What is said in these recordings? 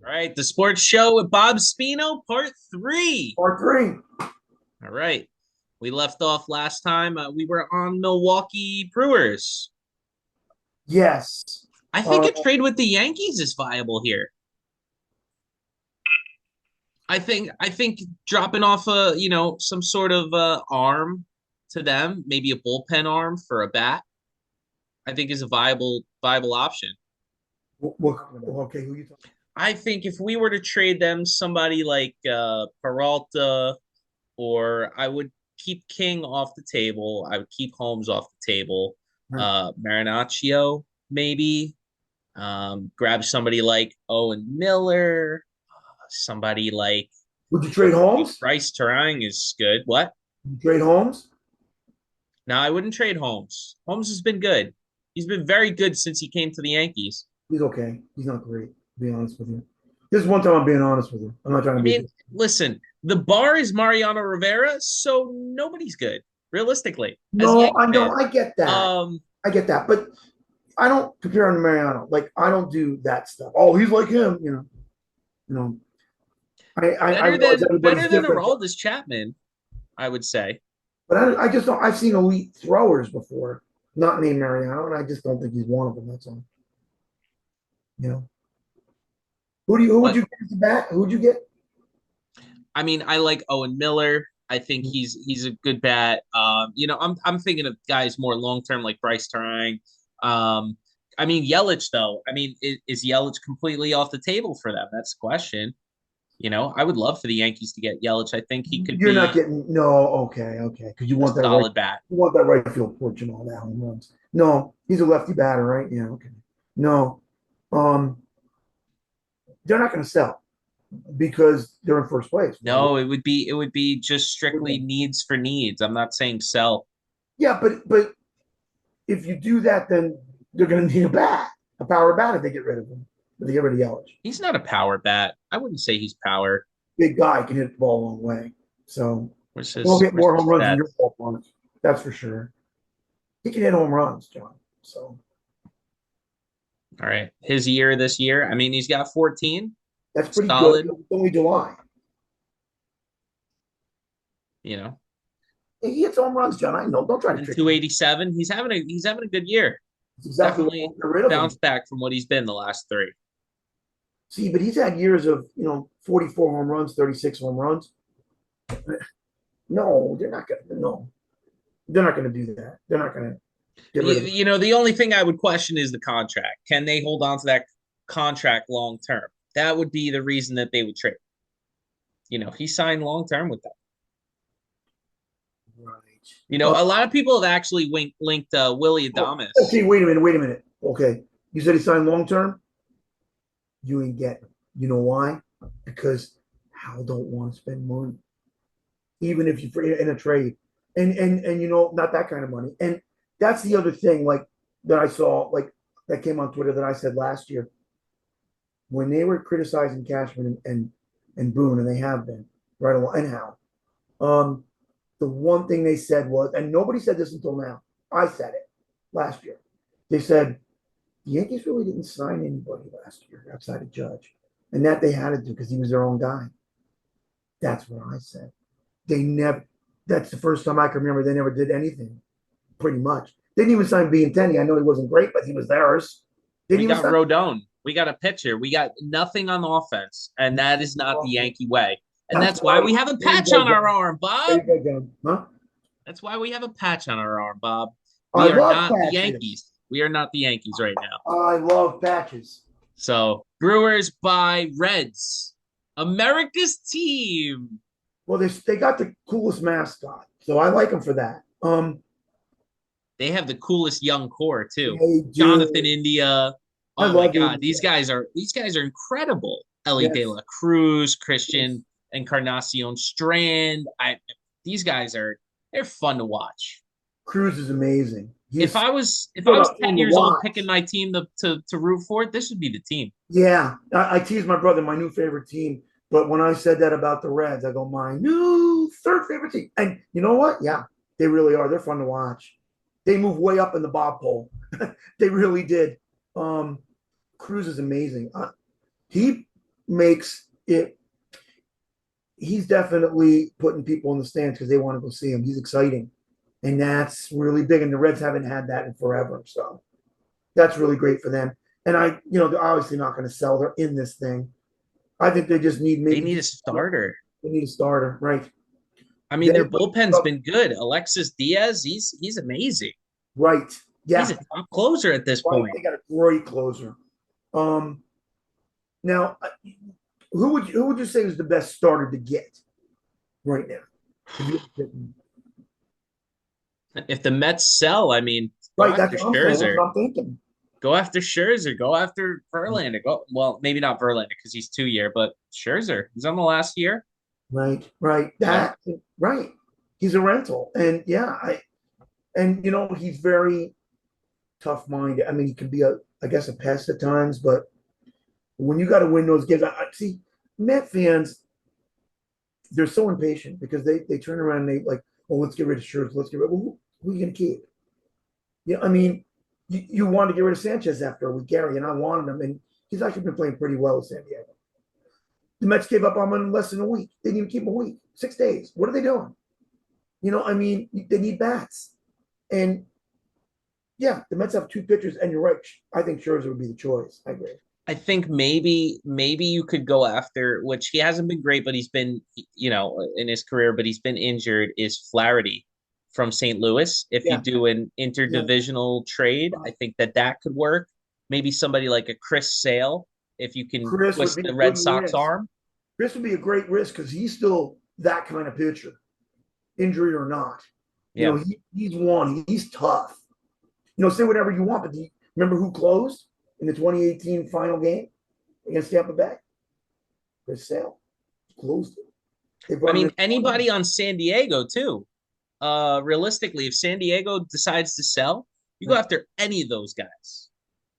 All right, the sports show with Bob Spino, part three. Part three. All right, we left off last time. We were on Milwaukee Brewers. Yes. I think a trade with the Yankees is viable here. I think dropping off some sort of arm to them, maybe a bullpen arm for a bat, I think is a viable option. Okay, who you talking? I think if we were to trade them somebody like Peralta, or I would keep King off the table. I would keep Holmes off the table. Right. Marinaccio, maybe. Grab somebody like Owen Miller. Somebody like Would you trade Holmes? Bryce Terang is good. What? Would you trade Holmes? No, I wouldn't trade Holmes. Holmes has been good. He's been very good since he came to the Yankees. He's okay. He's not great, to be honest with you. This is one time I'm being honest with you. I'm not trying to I be. mean, listen, the bar is Mariano Rivera, so nobody's good, realistically. As a No, Yankee I know. fan. I get that. I get that. But I don't compare him to Mariano. Like, I don't do that stuff. Oh, he's like him, you know. You know. I realize everybody's better than different. Aroldis Chapman, I would say. But I just don't. I've seen elite throwers before, not named Mariano, and I just don't think he's one of them. That's all. You know. Who would you get at the bat? Who would you get? I mean, I like Owen Miller. I think he's a good bat. I'm thinking of guys more long term like Bryce Terang. I mean Yelich though. I mean, is Yelich completely off the table for them? That's the question. I would love for the Yankees to get Yelich. I think he could You're be not getting okay, because you a want that solid bat. you want that right field porch and all that home runs. No, he's a lefty batter, right? Yeah, okay. No, they're not going to sell because they're in first place. No, it would be just strictly needs for needs. I'm not saying sell. Yeah, but if you do that, then they're going to need a power bat if they get rid of him. If they get rid of Yelich. He's not a power bat. I wouldn't say he's power. Big guy can hit the ball a long way, so We'll he'll get more home runs than your ballpark. That's for sure. He can hit home runs, John. So, all right, his year this year. I mean, he's got 14. that's pretty Solid. good. It's only July. He hits home runs, John. I know. Don't try to trick 287. He's having a good year. It's exactly Definitely bounced back from what he's been the last three. See, but he's had years of 44 home runs, 36 home runs. No, they're not gonna. No, they're not gonna do that. They're not gonna get rid of him. The only thing I would question is the contract. Can they hold on to that contract long term? That would be the reason that they would trade. He signed long term with them. Right. A lot of people have actually linked Willie Adames. Okay, wait a minute. Okay, you said he signed long term. You ain't getting. You know why? Because Hal don't want to spend money, even if you in a trade, and not that kind of money. And that's the other thing, like that I saw, like that came on Twitter that I said last year when they were criticizing Cashman and Boone, and they have been right along, and Hal. The one thing they said was, and nobody said this until now. I said it last year. They said the Yankees really didn't sign anybody last year outside of Judge, and that they had to do because he was their own guy. That's what I said. They never. That's the first time I can remember they never did anything. Pretty much, they didn't even sign Benintendi. I know he wasn't great, but he was theirs. We got Rodon. We got a pitcher. We got nothing on the offense, and that is not the Yankee way. And that's why we have a patch on our arm, Bob. Huh? That's why we have a patch on our arm, Bob. We are not the Yankees. We are not the Yankees right now. I love patches. So, Brewers by Reds. America's team. Well, they got the coolest mascot, so I like them for that. They have the coolest young core too. Jonathan India. Oh my God, these guys are incredible. Ellie De La Cruz, Christian Encarnacion Strand. These guys they're fun to watch. Cruz is amazing. If I was 10 years old picking my team to root for, this would be the team. Yeah, I tease my brother, my new favorite team. But when I said that about the Reds, I go, my new third favorite team. And you know what? Yeah, they really are. They're fun to watch. They move way up in the Bob poll. They really did. Cruz is amazing. He makes it. He's definitely putting people in the stands because they want to go see him. He's exciting, and that's really big. And the Reds haven't had that in forever, so that's really great for them. And they're obviously not going to sell. They're in this thing. I think they just need They maybe need a just starter. they need a starter, right? I mean, They their bullpen's been good. Alexis Diaz, he's amazing. right, He's yeah, a top closer at this right. point. They got a great closer. Um, now, who would you say is the best starter to get right now? If you If the Mets sell, I mean, go right, that's after what I'm saying. That's Scherzer. what I'm thinking. Go after Scherzer. Go after Verlander. Go well, maybe not Verlander because he's 2 year, but Scherzer. He's on the last year. Right, right. You know, Right. He's a rental, and yeah, and he's very tough minded. I mean, he can be I guess, a pest at times, but when you got to win those games, I see Met fans. They're so impatient because they turn around and they like, well, let's get rid of Scherzer. Let's get rid. Well, who are you going to keep? Yeah, I mean, you wanted to get rid of Sanchez after with Gary, and I wanted him, and he's actually been playing pretty well with San Diego. The Mets gave up on him in less than a week. They didn't even keep him a week, 6 days. What are they doing? I mean, they need bats. And yeah, the Mets have two pitchers, and you're right. I think Scherzer would be the choice. I agree. I think maybe you could go after, which he hasn't been great, but he's been in his career, but he's been injured. Is Flaherty from St. Louis? If you Yeah, do an yeah. interdivisional trade, I think that could work. Maybe somebody like a Chris Sale, if you can Chris would twist be a the good Red Sox risk. arm. Chris would be a great risk because he's still that kind of pitcher, injury or not. Yeah. He's one. He's tough. Say whatever you want, but do you remember who closed in the 2018 final game against Tampa Bay? Chris Sale closed it. They I brought him mean, in. anybody on San Diego too. Realistically, if San Diego decides to sell, you go Right. after any of those guys.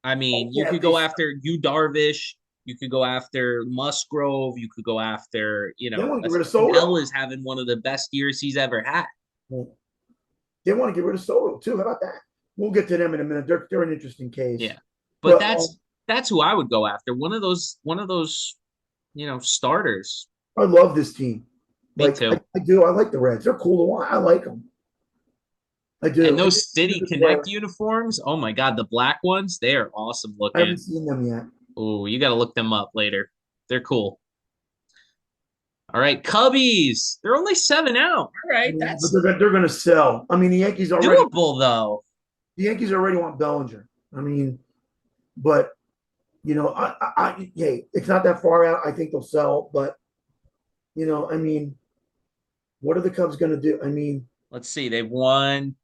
I Oh, mean, you yeah, could go after Yu Darvish, you could go after Musgrove, you could go after, they want to get rid of Snell Soto. is having one of the best years he's ever had. They want to get rid of Soto too. How about that? We'll get to them in a minute. They're an interesting case. Yeah. But But that's who I would go after. One of those, starters. I love this team. Me Like I, too. I do. I like the Reds. They're cool to watch. I like them. I And do. And those City Connect uniforms, oh my God, the black ones, they are awesome I haven't looking. seen them yet. Oh, you got to look them up later. They're cool. All right, Cubbies. They're only 7 out. All right, Yeah, but that's they're going to sell. I mean, doable though. the Yankees already want Bellinger. I mean, but hey, it's not that far out. I think they'll sell, but I mean, what are the Cubs going to do? I mean, Let's see. They've won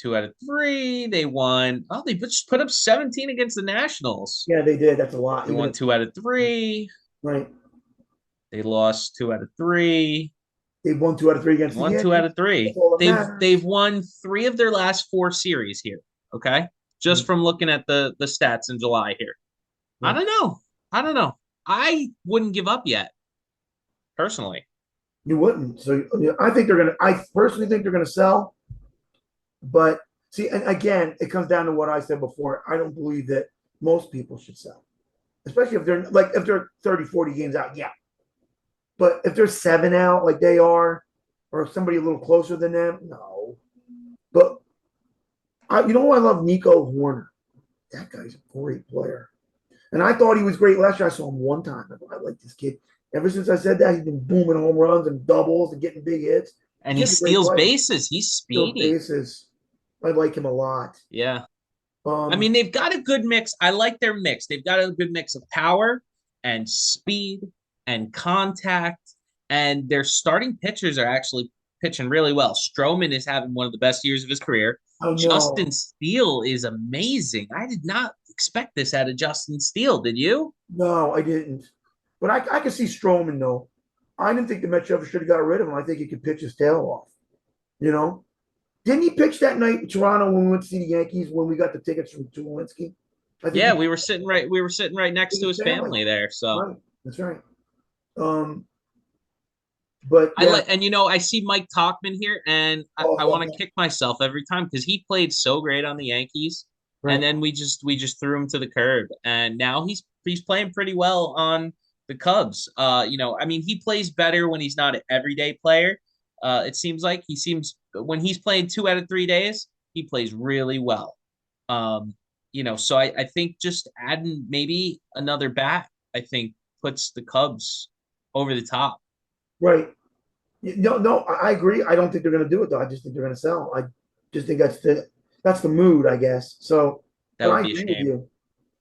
2 out of 3. They won. Oh, they just put up 17 against the Nationals. yeah, they did. That's a lot. They Even won if 2 out of 3. right, They lost 2 out of 3. they won 2 out of 3 They against the won two out Yankees. of three. That's all that They've matters. won 3 of their last 4 series here. Okay, just Mm. from looking at the stats in July here. I Right. don't know. I don't know. I wouldn't give up yet, personally. You wouldn't. So I think they're gonna. I personally think they're gonna sell. But see, and again, it comes down to what I said before. I don't believe that most people should sell, especially if they're 30, 40 games out. Yeah, but if they're 7 out like they are, or somebody a little closer than them, no. But I love Nico Horner. That guy's a great player, and I thought he was great last year. I saw him one time. I like this kid. Ever since I said that, he's been booming home runs and doubles and getting big hits. And he Kid's a great steals player. bases. He's Still speedy. bases. I like him a lot. Yeah. I Um, mean, they've got a good mix. I like their mix. They've got a good mix of power and speed and contact. And their starting pitchers are actually pitching really well. Stroman is having one of the best years of his career. I know. Justin Steele is amazing. I did not expect this out of Justin Steele. Did you? No, I didn't. But I can see Stroman though. I didn't think the Mets ever should have got rid of him. I think he could pitch his tail off. You know, didn't he pitch that night in Toronto when we went to see the Yankees when we got the tickets from Tulowitzki? I think Yeah, he we were sitting right next pitched to his his family. family there. So Right. That's right. Um, but I yeah. like, and I see Mike Talkman here, and Oh, I I love want to that. kick myself every time because he played so great on the Yankees, and Right. then we just threw him to the curb, and now he's playing pretty well on the Cubs. I mean, he plays better when he's not an everyday player. It seems like he seems when he's playing 2 out of 3 days, he plays really well. Um, so I think just adding maybe another bat, I think puts the Cubs over the top. Right. No, no, I agree. I don't think they're going to do it though. I just think they're going to sell. I just think that's the mood, I guess. So, That but would I be a agree with shame. you.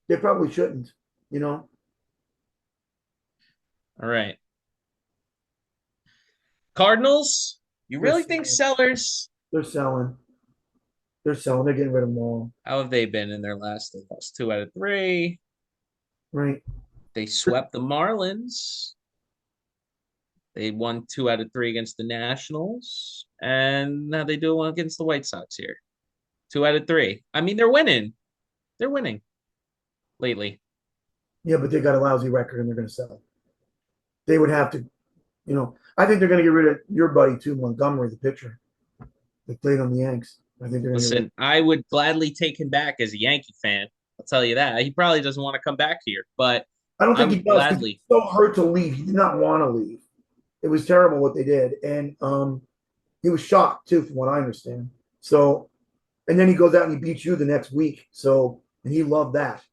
They probably shouldn't. You know, All right. Cardinals, you they're really think selling. sellers? They're selling. They're selling. They're getting rid of them all. How have they been in their last? They lost 2 out of 3. Right. They swept the Marlins. They won 2 out of 3 against the Nationals, and now they do one against the White Sox here. 2 out of 3. I mean, they're winning. They're winning lately. Yeah, but they got a lousy record and they're going to sell. They would have to, I think they're going to get rid of your buddy too, Montgomery, the pitcher. They played on the Yanks. I think they're going to get rid. Listen, I would gladly take him back as a Yankee fan. I'll tell you that. He probably doesn't want to come back here, but I don't I think he would does because he's gladly. so hurt to leave. He did not want to leave. It was terrible what they did, and he was shocked too, from what I understand. So, and then he goes out and he beats you the next week. So, and he loved that.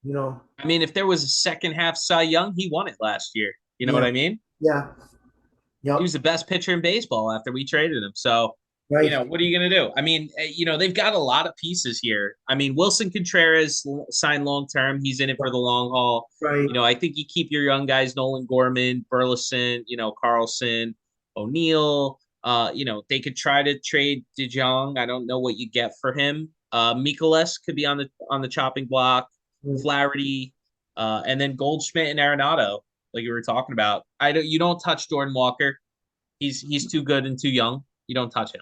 You know, I mean, if there was a second half Cy Young, he won it last year. You know what yeah, I mean? yeah, He yep, was the best pitcher in baseball after we traded him. So, right, what are you going to do? I mean, they've got a lot of pieces here. I mean, Wilson Contreras signed long term. He's in it for the long haul. right. I think you keep your young guys, Nolan Gorman, Burleson, Carlson, O'Neill. They could try to trade DeJong. I don't know what you get for him. Mikolas could be on the chopping block. Flaherty, and then Goldschmidt and Arenado, like you were talking about. You don't touch Jordan Walker. He's too good and too young. You don't touch him.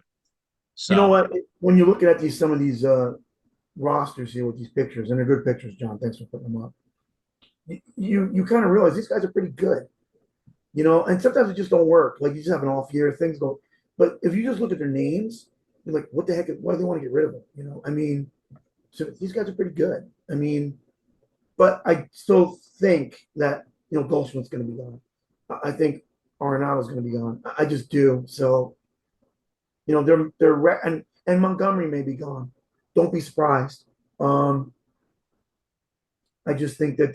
You know So what? When you're looking at some of these rosters here with these pictures, and they're good pictures, John. Thanks for putting them up. You kind of realize these guys are pretty good. And sometimes it just don't work. Like you just have an off year, things go. But if you just look at their names, you're like, what the heck? Why do they want to get rid of them? I mean, so these guys are pretty good. I mean, but I still think that Goldschmidt's going to be gone. I think Arenado's going to be gone. I just do. So and Montgomery may be gone. Don't be surprised. I just think that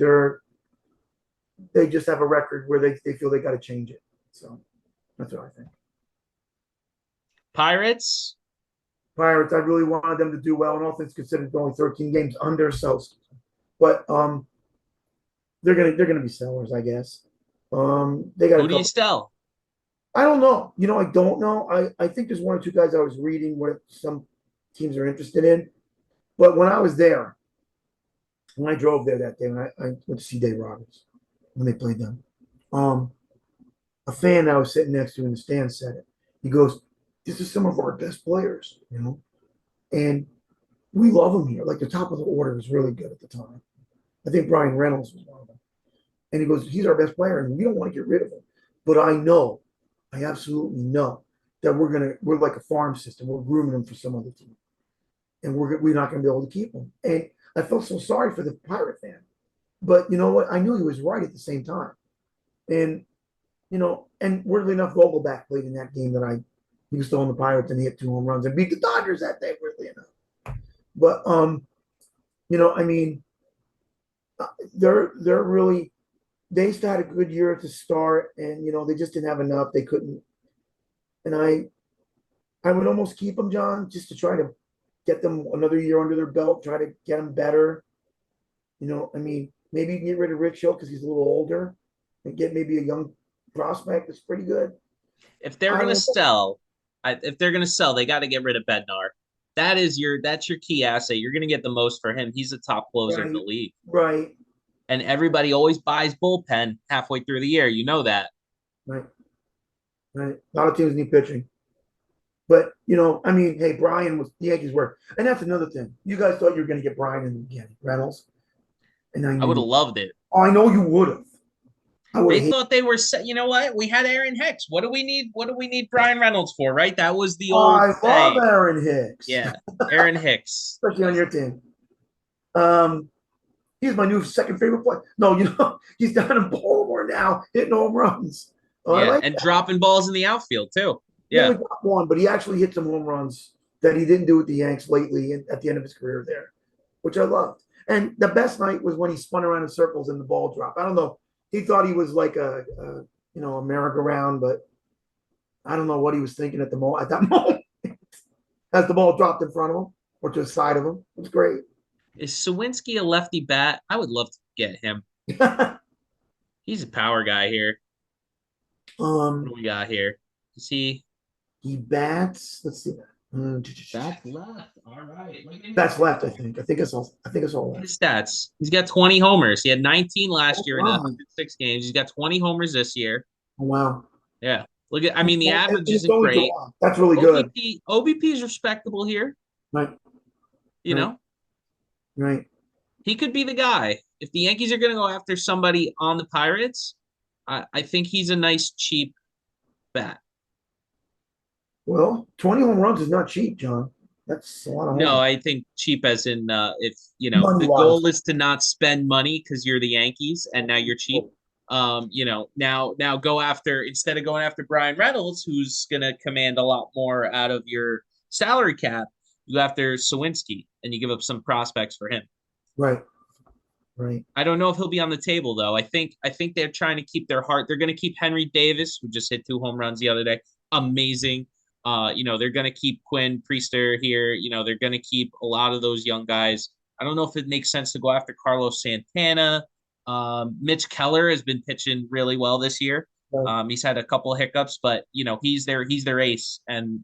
they just have a record where they feel they got to change it. So that's what I think. Pirates, Pirates, I really wanted them to do well, and all things considered, only 13 games under, so but they're gonna be sellers, I guess. They got a who do you couple. sell? I don't know. I don't know. I think there's one or two guys I was reading what some teams are interested in. But when I was there, when I drove there that day, when I went to see Dave Roberts when they played them, um, a fan that I was sitting next to in the stand said it. He goes, "This is some of our best players, and we love them here. Like the top of the order was really good at the time. I think Brian Reynolds was one of them. And he goes, he's our best player, and we don't want to get rid of him. But I absolutely know that we're like a farm system. We're grooming him for some other team, and we're not gonna be able to keep him." And I felt so sorry for the Pirate fan, but you know what? I knew he was right at the same time. And and weirdly enough, Vogelback played in that game that he was still on the Pirates and he hit 2 home runs and beat the Dodgers that day. Weirdly enough, but I mean, they're really they still had a good year to start, and they just didn't have enough. They couldn't, and I would almost keep them, John, just to try to get them another year under their belt, try to get them better. I mean, maybe get rid of Rich Hill because he's a little older, and get maybe a young prospect that's pretty good. If they're I gonna don't know. sell, they got to get rid of Bednar. That's your key asset. You're gonna get the most for him. He's the top closer in the Right, league, right, and everybody always buys bullpen halfway through the year. You know that. right, right. A lot of teams need pitching. But I mean, hey, Brian was the Yankees were, and that's another thing. You guys thought you were going to get Brian in the beginning, Reynolds, and I I knew would have you. loved it. Oh, I know you would have. I would They have hated. thought they were set. You know what? We had Aaron Hicks. What do we need? What do we need Brian Reynolds for? Right? That was the Oh, old I love saying. Aaron Hicks, Yeah, Aaron Hicks. especially on your team. Um, he's my new second favorite player. No, he's down in Baltimore now, hitting home runs. Oh, I Yeah, like and that. dropping balls in the outfield too. He Yeah. only got one, but he actually hit some home runs that he didn't do with the Yanks lately at the end of his career there, which I loved. And the best night was when he spun around in circles and the ball dropped. I don't know. He thought he was like a merry-go-round, but I don't know what he was thinking at that moment as the ball dropped in front of him or to the side of him. It was great. Is Sawinski a lefty bat? I would love to get him. He's a power guy here. What um, do we got here? Is he he bats. Let's see. bats left? All right. That's left. I think. I think it's all. I think it's all left. His stats. He's got 20 homers. He had 19 last Oh, year in wow. 106 games. He's got 20 homers this year. Oh, wow. Yeah. Look at, I mean, the And average it's isn't only great. July. That's really good. OBP is respectable here. Right. You Right. know, Right. he could be the guy. If the Yankees are going to go after somebody on the Pirates, I think he's a nice, cheap bat. Well, 20 home runs is not cheap, John. That's a lot of No, home I think cheap as in if money the wise. goal is to not spend money because you're the Yankees and now you're cheap. Now go after instead of going after Brian Reynolds, who's gonna command a lot more out of your salary cap, you go after Sawinski and you give up some prospects for him. Right. Right. I don't know if he'll be on the table though. I think they're trying to keep their heart. They're going to keep Henry Davis, who just hit 2 home runs the other day. Amazing. They're going to keep Quinn Priester here. They're going to keep a lot of those young guys. I don't know if it makes sense to go after Carlos Santana. Mitch Keller has been pitching really well this year. Right. He's had a couple of hiccups, but he's their ace, and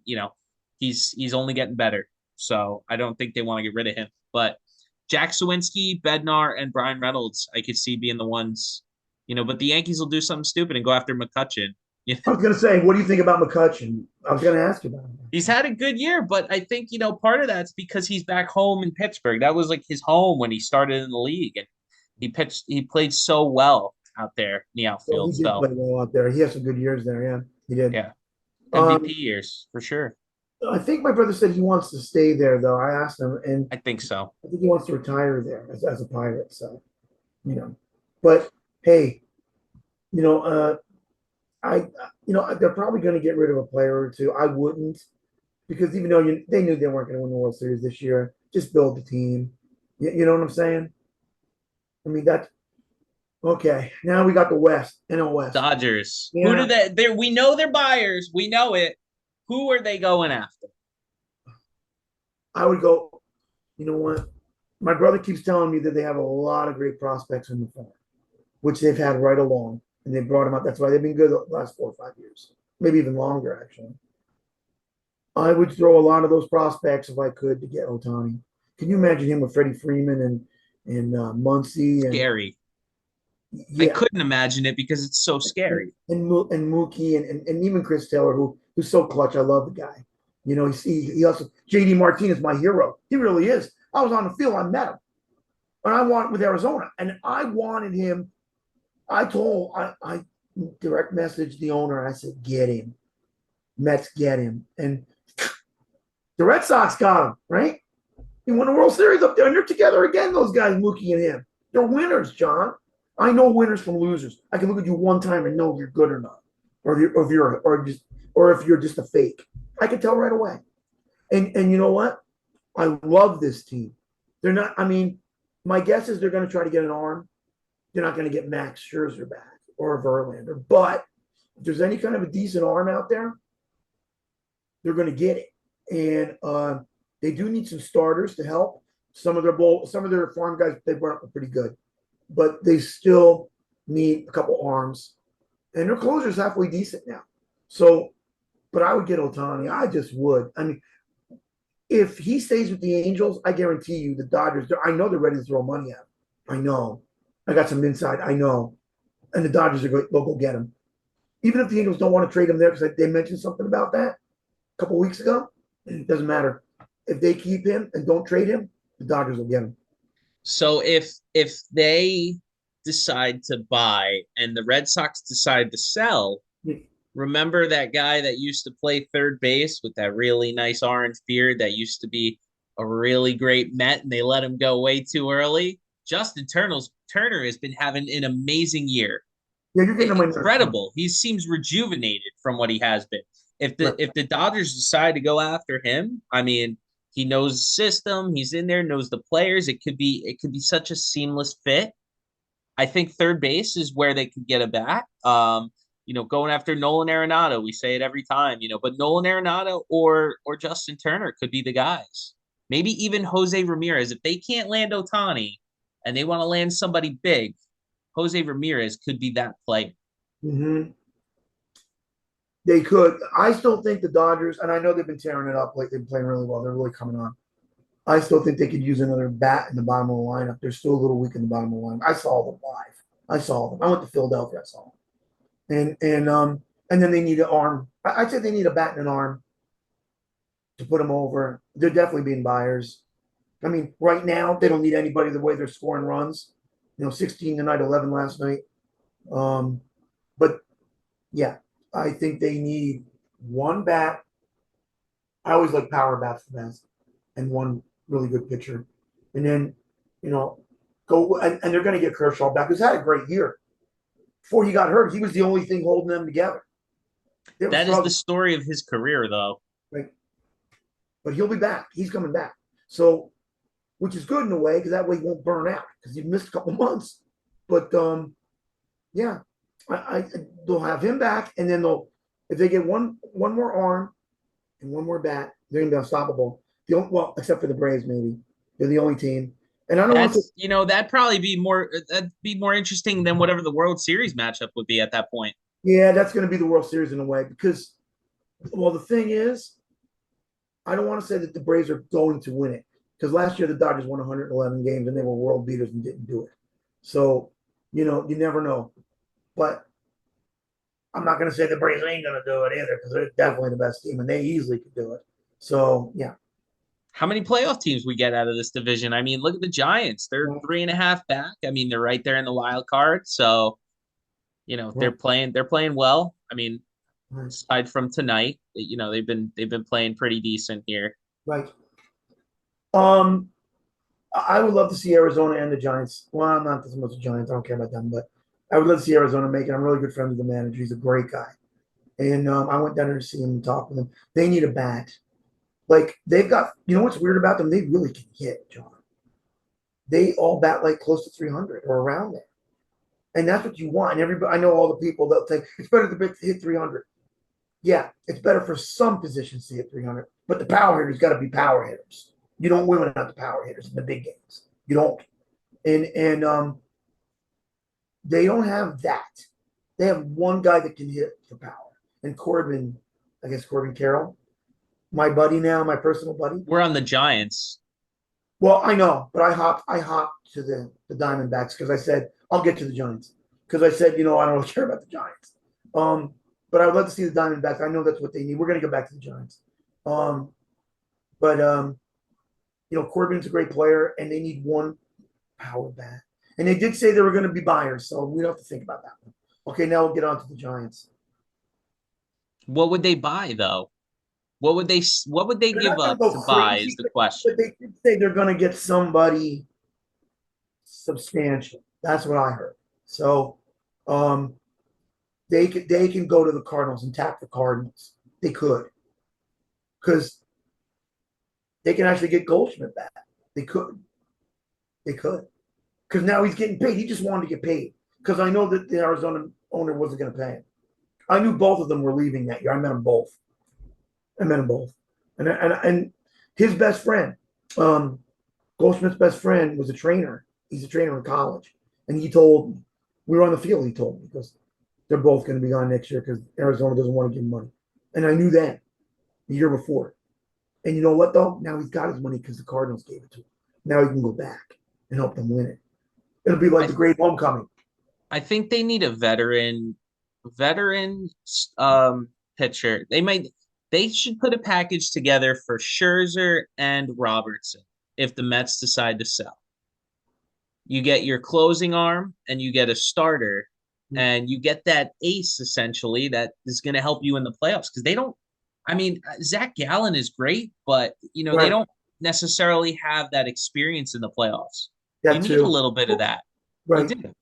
he's only getting better. So I don't think they want to get rid of him. But Jack Sawinski, Bednar, and Brian Reynolds, I could see being the ones, but the Yankees will do something stupid and go after McCutcheon. I was gonna say, what do you think about McCutcheon? I was gonna ask you about him. He's had a good year, but I think, part of that's because he's back home in Pittsburgh. That was like his home when he started in the league. And he played so well out there in the Well, he outfield. did So, play well out there. He had some good years there. Yeah, he did. yeah, MVP Um, years for sure. I think my brother said he wants to stay there, though. I asked him, and I think so. I think he wants to retire there as a Pirate. So, you know, but hey, you know, I, they're probably going to get rid of a player or two. I wouldn't, because even though they knew they weren't going to win the World Series this year, just build the team. You know what I'm saying? I mean, that's okay. Now we got the West, NL West. Dodgers. Who do Yeah, they? We know they're buyers. We know it. Who are they going after? I would go. You know what? My brother keeps telling me that they have a lot of great prospects in the farm, which they've had right along, and they brought them up. That's why they've been good the last 4 or 5 years, maybe even longer, actually. I would throw a lot of those prospects if I could to get Otani. Can you imagine him with Freddie Freeman and Muncy and Scary. I yeah, couldn't imagine it because it's so scary. and Mookie and even Chris Taylor, who's so clutch. I love the guy. You know, he also JD Martinez, my hero. He really is. I was on the field. I met him, and I wanted with Arizona, and I wanted him. I direct messaged the owner. I said, "Get him, Mets, get him." And the Red Sox got him right. He won the World Series up there, and they're together again. Those guys, Mookie and him, they're winners, John. I know winners from losers. I can look at you one time and know if you're good or not, or if you're just a fake. I can tell right away. And you know what? I love this team. They're not. I mean, my guess is they're going to try to get an arm. They're not going to get Max Scherzer back or Verlander, but if there's any kind of a decent arm out there, they're going to get it. And they do need some starters to help. Some of their farm guys they brought up are pretty good, but they still need a couple arms. And their closer's halfway decent now. So, but I would get Otani. I just would. I mean, if he stays with the Angels, I guarantee you the Dodgers. I know they're ready to throw money at him. I know. I got some insight. I know, and the Dodgers they'll go get him. Even if the Angels don't want to trade him there because they mentioned something about that a couple weeks ago, it doesn't matter. If they keep him and don't trade him, the Dodgers will get him. So if they decide to buy and the Red Sox decide to sell, remember that guy that used to play third base with that really nice orange beard that used to be a really great Met and they let him go way too early? Turner has been having an amazing year. Yeah, you're getting a minority. Incredible. He seems rejuvenated from what he has been. Right. If the Dodgers decide to go after him, I mean, he knows the system. He's in there, knows the players. It could be such a seamless fit. I think third base is where they could get a bat. Going after Nolan Arenado, we say it every time, but Nolan Arenado or Justin Turner could be the guys. Maybe even Jose Ramirez. If they can't land Otani and they want to land somebody big, Jose Ramirez could be that player. Hmm. They could. I still think the Dodgers, and I know they've been tearing it up. Like they've been playing really well. They're really coming on. I still think they could use another bat in the bottom of the lineup. They're still a little weak in the bottom of the lineup. I saw them live. I saw them. I went to Philadelphia. I saw them. And then they need an arm. I'd say they need a bat and an arm to put them over. They're definitely being buyers. I mean, right now they don't need anybody the way they're scoring runs. 16 tonight, 11 last night. Um, but yeah, I think they need one bat. I always like power bats the best, and one really good pitcher, and then you know go and they're going to get Kershaw back. He's had a great year. Before he got hurt, he was the only thing holding them together. They were That is the struggling, story of his career, though. right? But he'll be back. He's coming back. So, which is good in a way because that way he won't burn out because he missed a couple months. But yeah, I they'll have him back, and then they'll if they get one more arm and one more bat, they're gonna be unstoppable. Well, except for the Braves, maybe they're the only team. And I don't want to. That'd probably be that'd be more interesting than whatever the World Series matchup would be at that point. Yeah, that's going to be the World Series in a way because, well, the thing is, I don't want to say that the Braves are going to win it because last year the Dodgers won 111 games and they were world beaters and didn't do it. So, you never know. But I'm not going to say the Braves ain't going to do it either because they're definitely the best team and they easily could do it. So, yeah. How many playoff teams we get out of this division? I mean, look at the Giants. They're Right. 3.5 back. I mean, they're right there in the wild card. So, Right. they're playing well. I mean, Right. aside from tonight, they've been playing pretty decent here. Right. Um, I would love to see Arizona and the Giants. Well, not as much the Giants. I don't care about them, but I would love to see Arizona make it. I'm really good friends with the manager. He's a great guy. And I went down there to see him and talk with him. They need a bat. Like they've got, what's weird about them? They really can hit, John. They all bat like close to 300 or around there, and that's what you want. And everybody, I know all the people that think it's better to hit 300. Yeah, it's better for some positions to hit 300, but the power hitters got to be power hitters. You don't win without the power hitters in the big games. You don't. And they don't have that. They have one guy that can hit for power, and Corbin, I guess Corbin Carroll, my buddy now, my personal buddy. We're on the Giants. Well, I know, but I hopped to the Diamondbacks because I said I'll get to the Giants because I said I don't really care about the Giants. Um, but I would love to see the Diamondbacks. I know that's what they need. We're gonna go back to the Giants. Um, but Corbin's a great player, and they need one power bat. And they did say they were going to be buyers, so we don't have to think about that one. Okay, now we'll get on to the Giants. What would they buy though? What would they They're give not going to up go to buy is crazy, the but question. they did say they're going to get somebody substantial. That's what I heard. So um, they can go to the Cardinals and tap the Cardinals. They could because they can actually get Goldschmidt back. They could. They could because now he's getting paid. He just wanted to get paid because I know that the Arizona owner wasn't going to pay him. I knew both of them were leaving that year. I met them both. And his best friend, um, Goldschmidt's best friend, was a trainer. He's a trainer in college, and he told me we were on the field. He told me because they're both going to be gone next year because Arizona doesn't want to give him money, and I knew that the year before. And you know what though? Now he's got his money because the Cardinals gave it to him. Now he can go back and help them win it. It'll be like I the great homecoming. I think they need a veteran pitcher. They should put a package together for Scherzer and Robertson if the Mets decide to sell. You get your closing arm and you get a starter and you get that ace essentially that is going to help you in the playoffs because they don't. I mean, Zach Gallen is great, but they Right, don't necessarily have that experience in the playoffs. You that need a too. little bit of that. You Right. do.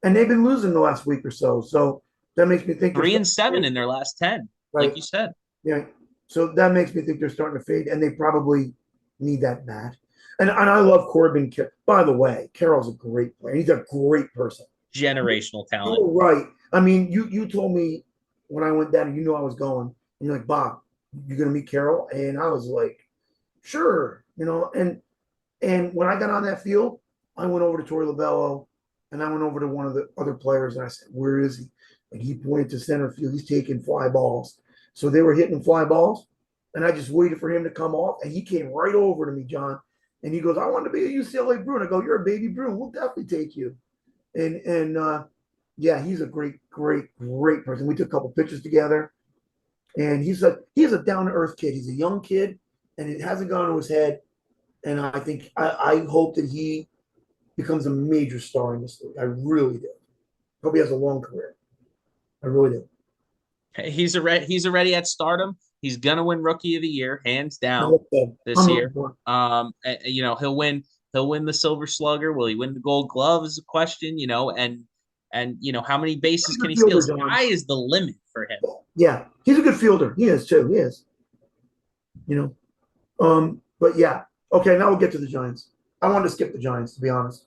and they've been losing the last week or so. So that makes me think they're Three and starting to seven fade, in their last 10, like right? you said. Yeah. So that makes me think they're starting to fade, and they probably need that bad. And I love Corbin. By the way, Carroll's a great player. He's a great person. Generational You talent. were right. I mean, you told me when I went down, and you knew I was going, and you're like, Bob, you're gonna meet Carroll, and I was like, sure, and when I got on that field, I went over to Torey Lovello, and I went over to one of the other players, and I said, where is he? And he pointed to center field. He's taking fly balls. So they were hitting fly balls, and I just waited for him to come off, and he came right over to me, John. And he goes, I want to be a UCLA Bruin. I go, you're a baby Bruin. We'll definitely take you. And yeah, he's a great person. We took a couple pictures together, and he's a down to earth kid. He's a young kid, and it hasn't gone to his head. And I think I hope that he becomes a major star in this league. I really do. Hope he has a long career. I really do. He's already at stardom. He's gonna win Rookie of the Year, hands I down, hope so. this I'm rooting year. for him. He'll win the Silver Slugger. Will he win the Gold Glove is a question, and how many bases He's a can good he steal? fielder, John. Sky is the limit for him. Yeah, he's a good fielder. He is too. He is. You but yeah. Okay, now we'll get to the Giants. I wanted to skip the Giants, to be honest.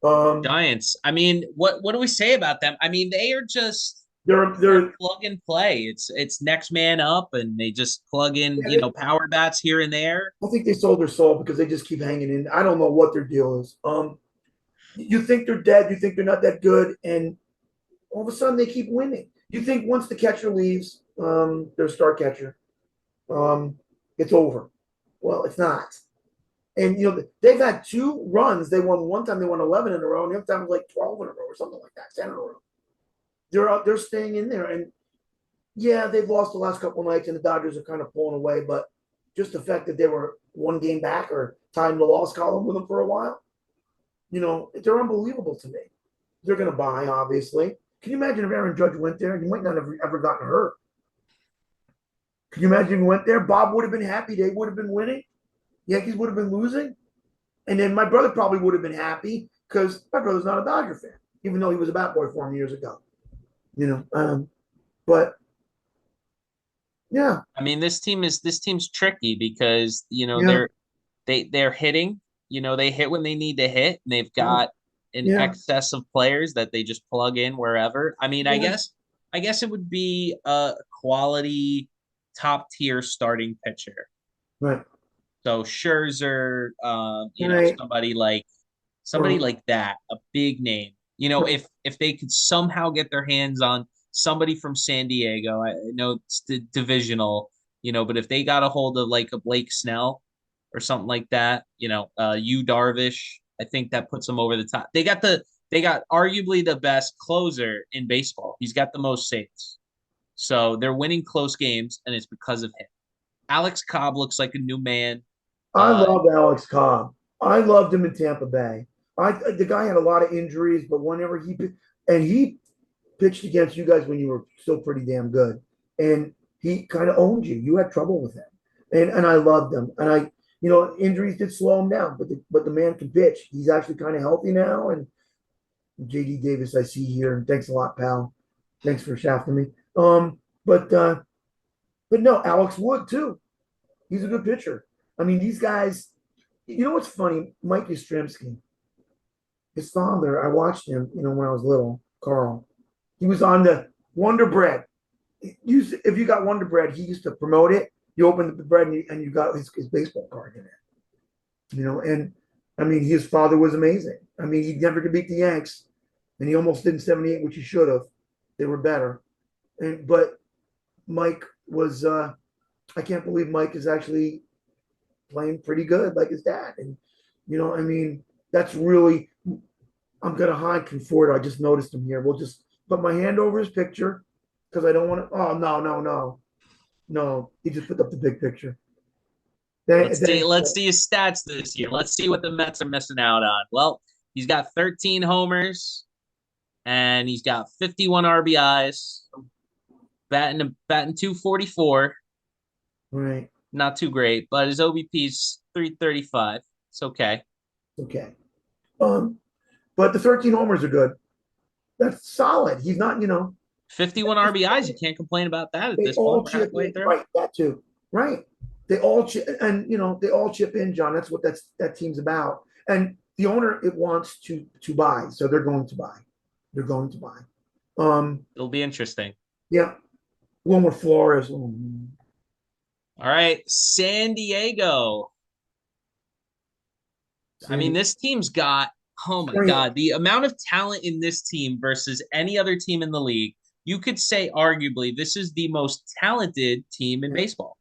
Um, Giants. I mean, what do we say about them? I mean, they are just they're they're plug and play. It's next man up, and they just plug in, yeah, power bats here and there. I think they sold their soul because they just keep hanging in. I don't know what their deal is. You think they're dead, you think they're not that good, and all of a sudden they keep winning. You think once the catcher leaves, their star catcher, um, it's over. Well, it's not. And they've had two runs. They won one time. They won 11 in a row, and the other time it was like 12 in a row or something like that, 10 in a row. They're out. They're staying in there, and yeah, they've lost the last couple of nights, and the Dodgers are kind of pulling away. But just the fact that they were one game back or tied in the loss column with them for a while, they're unbelievable to me. They're going to buy, obviously. Can you imagine if Aaron Judge went there? He might not have ever gotten hurt. Can you imagine if he went there? Bob would have been happy. They would have been winning. Yankees would have been losing. And then my brother probably would have been happy because my brother's not a Dodger fan, even though he was a bat boy for him years ago. You know, but yeah, I mean, this team's tricky because yeah, they're hitting. They hit when they need to hit, and they've yeah, got an yeah, excess of players that they just plug in wherever. I mean, I yeah. guess it would be a quality top tier starting pitcher. Right, So Scherzer, right, somebody like that, a big name. If they could somehow get their hands on somebody from San Diego, I know it's the divisional, but if they got a hold of like a Blake Snell or something like that, you Darvish, I think that puts them over the top. They got arguably the best closer in baseball. He's got the most saves. So they're winning close games, and it's because of him. Alex Cobb looks like a new man. I Uh, love Alex Cobb. I loved him in Tampa Bay. The guy had a lot of injuries, but whenever he pitched against you guys when you were still pretty damn good, and he kind of owned you. You had trouble with him, and I loved him. And injuries did slow him down, but the man can pitch. He's actually kind of healthy now. And JD Davis, I see here, and thanks a lot, pal. Thanks for shafting me. But no, Alex Wood too. He's a good pitcher. I mean, these guys. You know what's funny? Mike Yastrzemski, his father. I watched him. When I was little. Carl. He was on the Wonder Bread. If you got Wonder Bread, he used to promote it. You opened the bread and you got his baseball card in it. And I mean, his father was amazing. I mean, he never could beat the Yanks, and he almost did in '78, which he should have. They were better. But Mike was. I can't believe Mike is actually playing pretty good like his dad. And I mean, that's really. I'm gonna hide Conforto. I just noticed him here. We'll just put my hand over his picture because I don't want to. Oh no, no, no, no! He just put up the big picture. let's see, Thanks. let's see his stats this year. Let's see what the Mets are missing out on. Well, he's got 13 homers and he's got 51 RBIs, batting 244. Right. Not too great, but his OBP is 335. It's okay. Okay. Um. but the 13 homers are good. That's solid. He's not, 51 RBIs. You can't complain about that at they this point. all We're chip halfway in, through. right? That too, right? They all chip, and they all chip in, John. That's what that team's about. And the owner it wants to buy, so they're going to buy. They're going to buy. It'll be interesting. Yeah, one with Flores. All right, San Diego. I mean, Sandy, this team's got, oh my Green. God, the amount of talent in this team versus any other team in the league. You could say, arguably, this is the most talented team in baseball.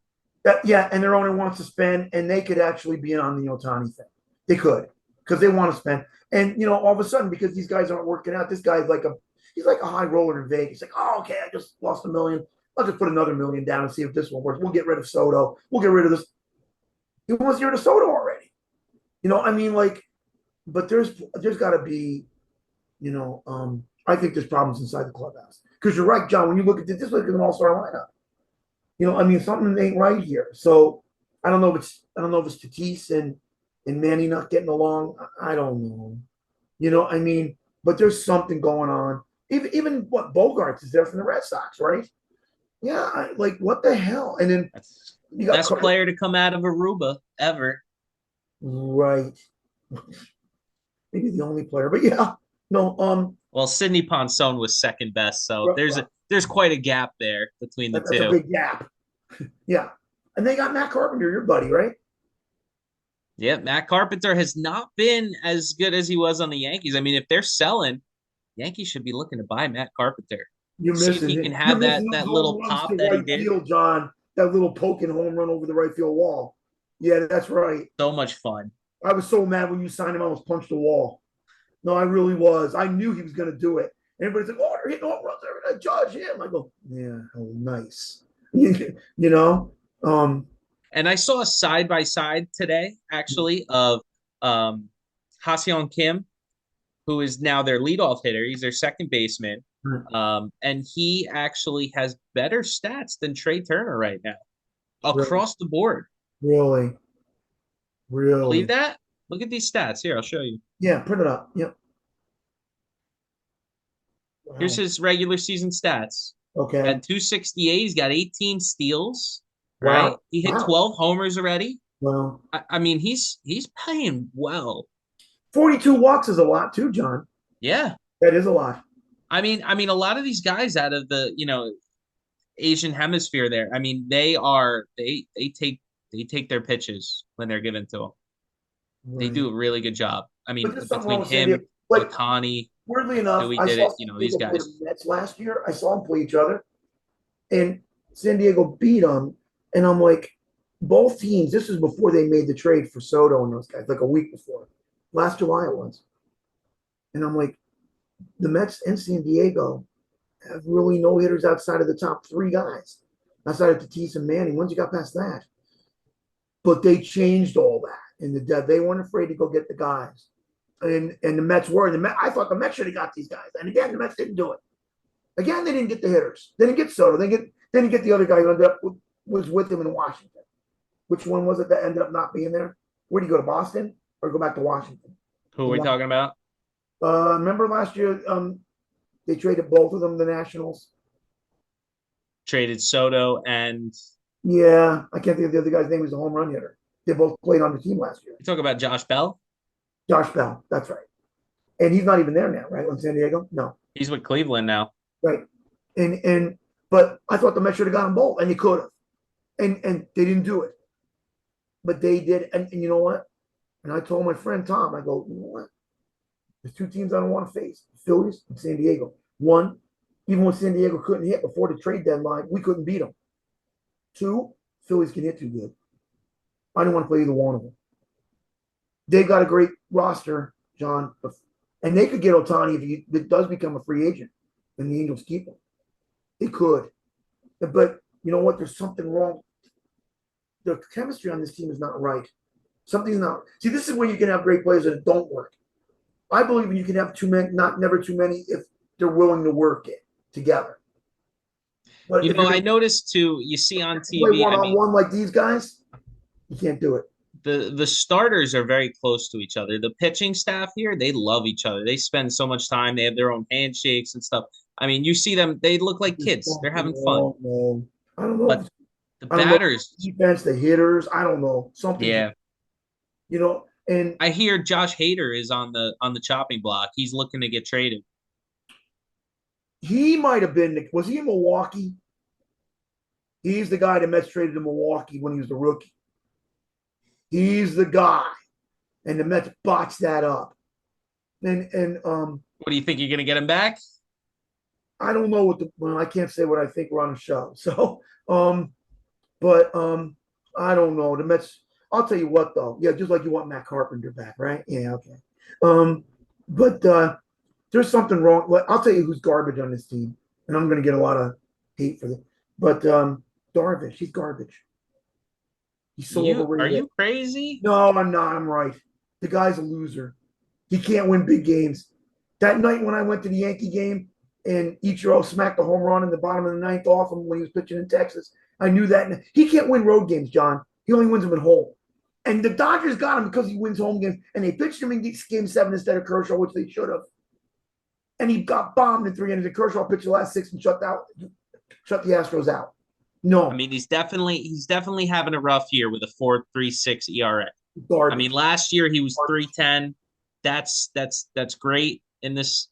Yeah, and their owner wants to spend, and they could actually be in on the Otani thing. They could because they want to spend, and all of a sudden because these guys aren't working out, this guy's like he's like a high roller in Vegas. Like, oh, okay, I just lost $1 million. I'll just put another $1 million down and see if this one works. We'll get rid of Soto. We'll get rid of this. He wants to get rid of Soto already. I mean, like, but there's got to be, I think there's problems inside the clubhouse because you're right, John. When you look at this, look at an all-star lineup. I mean, something ain't right here. So I don't know if it's Tatis and Manny not getting along. I don't know. I mean, but there's something going on. Even what Bogarts is there from the Red Sox, right? Yeah, like what the hell? And then That's you got best player to come out of Aruba ever. right, maybe the only player, but yeah, no, Well, Sidney Ponson was second best, so there's quite a gap there between the that's a two. big gap. Yeah, and they got Matt Carpenter, your buddy, right? Yeah, Matt Carpenter has not been as good as he was on the Yankees. I mean, if they're selling, Yankees should be looking to buy Matt Carpenter. You're See if missing he can it. You're have that missing those that home little runs pop to that he right did. field, John. That little poking home run over the right field wall. Yeah, that's right. So much fun. I was so mad when you signed him. I almost punched the wall. No, I really was. I knew he was going to do it. Everybody's like, "Oh, they're hitting home runs. They're going to judge him." I go, "Yeah, oh, nice." you know. And I saw a side by side today, actually, of um Ha-Seong Kim, who is now their leadoff hitter. He's their second baseman. And he actually has better stats than Trey Turner right now Really, across the board. really, Believe really. that? Look at these stats. Here, I'll show you. Yeah, print it up. Yep. Here's Wow. his regular season stats. Okay. At 268, he's got 18 steals, right? Wow. He hit Wow. 12 homers already. Well, I mean, he's playing well. 42 walks is a lot too, John. Yeah. That is a lot. I mean, a lot of these guys out of the, Asian hemisphere there, I mean, they take their pitches when they're given to them. They Right. do a really good job. I But mean, there's something wrong between with San Diego. him, Like, Otani, weirdly enough, Dewey I did saw it, San these Diego play the guys. Mets last year. I saw them play each other, and San Diego beat them. And I'm like, both teams. This was before they made the trade for Soto and those guys, like a week before, last July it was. And I'm like, the Mets and San Diego have really no hitters outside of the top three guys, outside of Tatis and Manning. Once you got past that, but they changed all that in the dead. They weren't afraid to go get the guys, and the Mets were. I thought the Mets should have got these guys, and again, the Mets didn't do it. Again, they didn't get the hitters. They didn't get Soto. They didn't get the other guy who ended up was with them in Washington. Which one was it that ended up not being there? Where do you go to Boston or go back to Washington? Who are we talking about? Remember last year, they traded both of them to the Nationals. Traded Soto and Yeah, I can't think of the other guy's name. He was a home run hitter. They both played on the team last year. you talk about Josh Bell. Josh Bell, that's right. And he's not even there now, right? On San Diego, no, He's with Cleveland now. right. And but I thought the Mets should have got them both, and you could have, and they didn't do it, but they did. And you know what? And I told my friend Tom, I go, you know what? There's two teams I don't want to face: Phillies and San Diego. One, even when San Diego couldn't hit before the trade deadline, we couldn't beat them. Two, Phillies can hit too good. I didn't want to play either one of them. They've got a great roster, John, and they could get Otani if he does become a free agent, and the Angels keep him. They could, but you know what? There's something wrong. The chemistry on this team is not right. Something's not. See, this is where you can have great players that don't work. I believe you can have too many, not never too many, if they're willing to work it together. But if you're I going noticed too, you see on to play TV, one I on mean, one like these guys, you can't do it. the starters are very close to each other. The pitching staff here, they love each other. They spend so much time. They have their own handshakes and stuff. I mean, you see them, they look like Just kids. They're something having fun. wrong, man. I don't know. But the I don't know. batters, Defense, the hitters. I don't know. Something's yeah. and I hear Josh Hader is on the chopping block. He's looking to get traded. he might have been. Was he in Milwaukee? He's the guy that Mets traded to Milwaukee when he was the rookie. He's the guy, and the Mets botched that up. And What do you think you're gonna get him back? I don't know well, I can't say what I think. We're on a show, so but I don't know the Mets. I'll tell you what though, yeah, just like you want Matt Carpenter back, right? Yeah, okay. Um, but there's something wrong. I'll tell you who's garbage on this team, and I'm going to get a lot of hate for this. But Darvish, he's garbage. He's so Are overrated. you crazy? No, I'm not. I'm right. The guy's a loser. He can't win big games. That night when I went to the Yankee game and Ichiro smacked the home run in the bottom of the ninth off him when he was pitching in Texas, I knew that. He can't win road games, John. He only wins them at home. And the Dodgers got him because he wins home games, and they pitched him in game 7 instead of Kershaw, which they should have. And he got bombed in 3 innings. And Kershaw pitched the last 6 and shut the Astros out. I No, mean, he's definitely having a rough year with a 4.36 ERA. I mean, garbage. last year he was 3.10. That's great in this,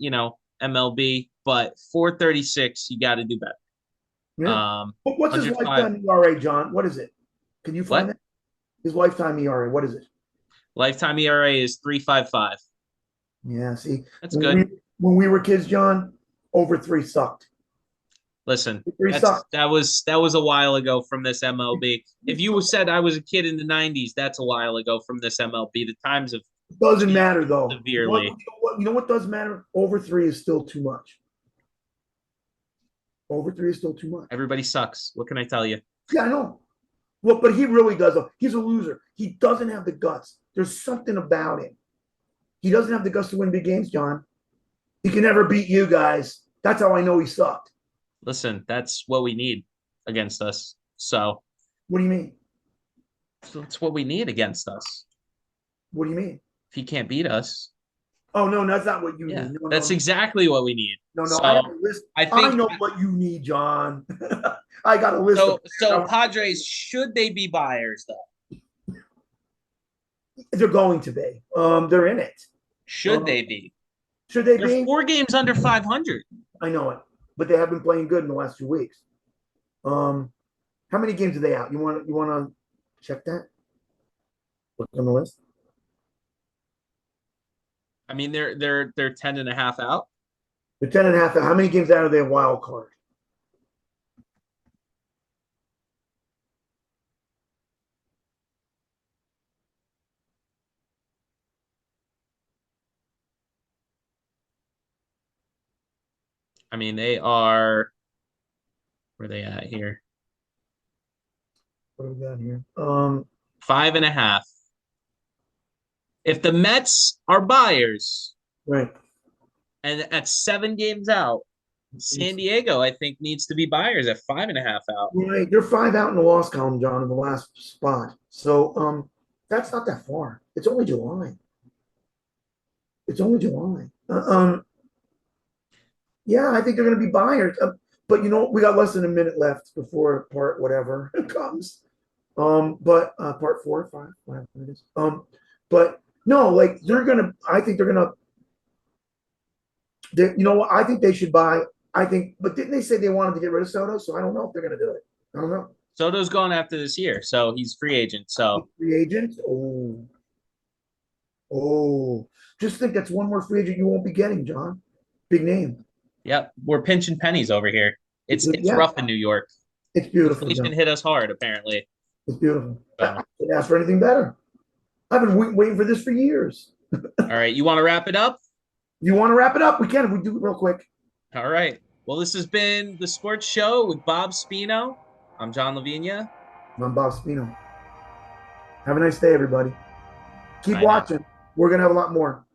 MLB, but 4.36, you got to do better. Yeah. But what's his 105. lifetime ERA, John? What is it? Can you find What? that? His lifetime ERA. What is it? Lifetime ERA is 3.55. Yeah. See, That's when we good. when we were kids, John, over 3 sucked. Listen, 3 that's sucked. that was a while ago from this MLB. If you said I was a kid in the 90s, that's a while ago from this MLB. The times have It doesn't changed matter though. severely. You know what does matter? Over 3 is still too much. Over 3 is still too much. Everybody sucks. What can I tell you? Yeah, I know. Well, but he really does. He's a loser. He doesn't have the guts. There's something about him. He doesn't have the guts to win big games, John. He can never beat you guys. That's how I know he sucked. Listen, that's what we need against us. So What do you mean? that's what we need against us. What do you mean? If he can't beat us, Oh no, that's not what you yeah, need. No, no, that's no, exactly what we need. no. I have So a list. I I think know what you need, John. I got a list of. so Padres, should they be buyers though? They're going to be. They're in it. Should Um, they be? should they They're be? 4 games under 500. I know it, but they have been playing good in the last 2 weeks. Um, how many games are they out? You want to check that? Look on the list. I mean, they're 10.5 out. They're 10 and a half. How many games out are they a wild card? I mean, they are where are they at here? What do we got here? 5.5. If the Mets are buyers Right. and at 7 games out, San Diego, I think, needs to be buyers at 5.5 out. Right. You're 5 out in the loss column, John, in the last spot. So that's not that far. It's only July. It's only July. Yeah, I think they're going to be buyers. But we got less than a minute left before part whatever comes. But part 4 or 5, whatever it is. But no, like they're gonna. I think they're gonna. You know what? I think they should buy. I think, but didn't they say they wanted to get rid of Soto? So I don't know if they're gonna do it. I don't know. Soto's gone after this year, so he's free agent. So Free agent? Oh. Just think that's one more free agent you won't be getting, John. Big name. yep, we're pinching pennies over here. It's Yeah, rough in New York. it's beautiful, Inflation John. hit us hard, apparently. It's beautiful. So, I couldn't ask for anything better. I've been waiting for this for years. all right, you want to wrap it up? You want to wrap it up? We can if we do it real quick. All right. Well, this has been the Sports Show with Bob Spino. I'm John Lavinia. I'm Bob Spino. Have a nice day, everybody. Keep Bye now. watching. We're gonna have a lot more.